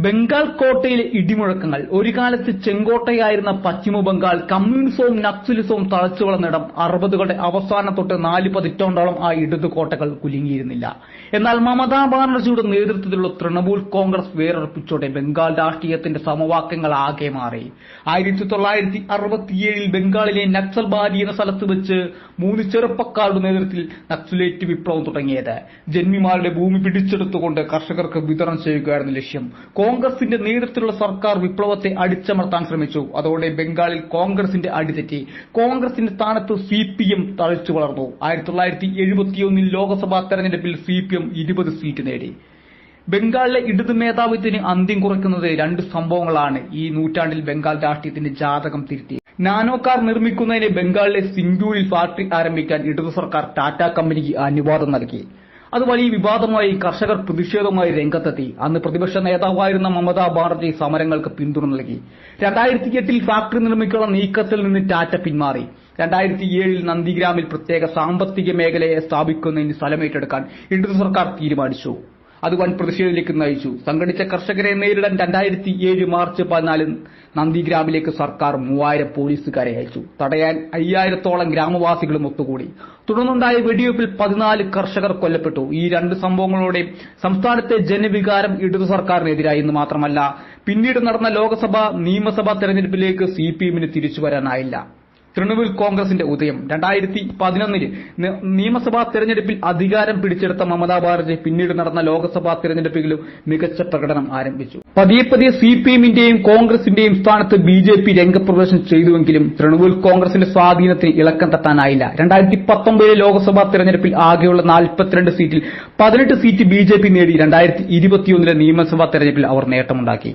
ബംഗാൾ കോട്ടയിലെ ഇടിമുഴക്കങ്ങൾ. ഒരു കാലത്ത് ചെങ്കോട്ടയായിരുന്ന പശ്ചിമ ബംഗാൾ കമ്മ്യൂണിസവും നക്സലിസവും തഴച്ചു വളർന്നിടം 60കളുടെ അവസാനം തൊട്ട് 4 പതിറ്റാണ്ടോളം ആ ഇടതു കോട്ടകൾ കുലുങ്ങിയിരുന്നില്ല. എന്നാൽ മമതാ ബാനർജിയുടെ നേതൃത്വത്തിലുള്ള തൃണമൂൽ കോൺഗ്രസ് വേരുറപ്പിച്ചോടെ ബംഗാൾ രാഷ്ട്രീയത്തിന്റെ സമവാക്യങ്ങൾ ആകെ മാറി. 1967 ബംഗാളിലെ നക്സൽബാരി എന്ന സ്ഥലത്ത് വെച്ച് 3 ചെറുപ്പക്കാരുടെ നേതൃത്വത്തിൽ നക്സലേറ്റ് വിപ്ലവം തുടങ്ങിയത്. ജന്മിമാരുടെ ഭൂമി പിടിച്ചെടുത്തുകൊണ്ട് കർഷകർക്ക് വിതരണം ചെയ്യുകയായിരുന്നു ലക്ഷ്യം. കോൺഗ്രസിന്റെ നേതൃത്വത്തിലുള്ള സർക്കാർ വിപ്ലവത്തെ അടിച്ചമർത്താൻ ശ്രമിച്ചു. അതോടെ ബംഗാളിൽ കോൺഗ്രസിന്റെ അടിതെറ്റി. കോൺഗ്രസിന്റെ സ്ഥാനത്ത് സിപിഎം തഴച്ചു വളർന്നു. 1971 ലോക്സഭാ തെരഞ്ഞെടുപ്പിൽ സിപിഎം 20 സീറ്റ് നേടി. ബംഗാളിലെ ഇടതു മേധാവിത്വത്തിന് അന്ത്യം കുറിക്കുന്നത് 2 സംഭവങ്ങളാണ് ഈ നൂറ്റാണ്ടിൽ ബംഗാൾ രാഷ്ട്രീയത്തിന്റെ ജാതകം തിരുത്തി. നാനോ കാർ നിർമ്മിക്കുന്നതിന് ബംഗാളിലെ സിംഗൂരിൽ ഫാക്ടറി ആരംഭിക്കാൻ ഇടതു സർക്കാർ ടാറ്റ കമ്പനിക്ക് അനുവാദം നൽകി. അത് വലിയ വിവാദമായി. കർഷകർ പ്രതിഷേധവുമായി രംഗത്തെത്തി. അന്ന് പ്രതിപക്ഷ നേതാവായിരുന്ന മമതാ ബാനർജി സമരങ്ങൾക്ക് പിന്തുണ നൽകി. 2008 ഫാക്ടറി നിർമ്മിക്കാനുള്ള നീക്കത്തിൽ നിന്ന് ടാറ്റ പിന്മാറി. 2007 നന്ദിഗ്രാമിൽ പ്രത്യേക സാമ്പത്തിക മേഖലയെ സ്ഥാപിക്കുന്നതിന് സ്ഥലമേറ്റെടുക്കാൻ ഇടതു സർക്കാർ തീരുമാനിച്ചു. അത് വൻ പ്രതിഷേധത്തിലേക്ക് നയിച്ചു. സംഘടിച്ച കർഷകരെ നേരിടാൻ 2007 മാർച്ച് 14 നന്ദിഗ്രാമിലേക്ക് സർക്കാർ 3000 പോലീസുകാരെ അയച്ചു. തടയാൻ 5000ത്തോളം ഗ്രാമവാസികളും ഒത്തുകൂടി. തുടർന്നുണ്ടായ വെടിവെപ്പിൽ 14 കർഷകർ കൊല്ലപ്പെട്ടു. ഈ 2 സംഭവങ്ങളോടെ സംസ്ഥാനത്തെ ജനവികാരം ഇടതു സർക്കാരിനെതിരായി എന്ന് മാത്രമല്ല, പിന്നീട് നടന്ന ലോക്സഭാ നിയമസഭാ തെരഞ്ഞെടുപ്പിലേക്ക് സിപിഎമ്മിന് തിരിച്ചുവരാനായില്ല. തൃണമൂൽ കോൺഗ്രസിന്റെ ഉദയം. 2011 നിയമസഭാ തെരഞ്ഞെടുപ്പിൽ അധികാരം പിടിച്ചെടുത്ത മമതാ ബാനർജി പിന്നീട് നടന്ന ലോക്സഭാ തെരഞ്ഞെടുപ്പിലും മികച്ച പ്രകടനം ആരംഭിച്ചു. പതിയെ സിപിഎമ്മിന്റെയും കോൺഗ്രസിന്റെയും സ്ഥാനത്ത് ബിജെപി രംഗപ്രവേശനം ചെയ്തുവെങ്കിലും തൃണമൂൽ കോൺഗ്രസിന്റെ സ്വാധീനത്തിന് ഇളക്കം തട്ടാനായില്ല. 2019 ലോക്സഭാ തെരഞ്ഞെടുപ്പിൽ ആകെയുള്ള 42 സീറ്റിൽ 18 സീറ്റ് ബിജെപി നേടി. 2021 നിയമസഭാ തെരഞ്ഞെടുപ്പിൽ അവർ നേട്ടമുണ്ടാക്കി.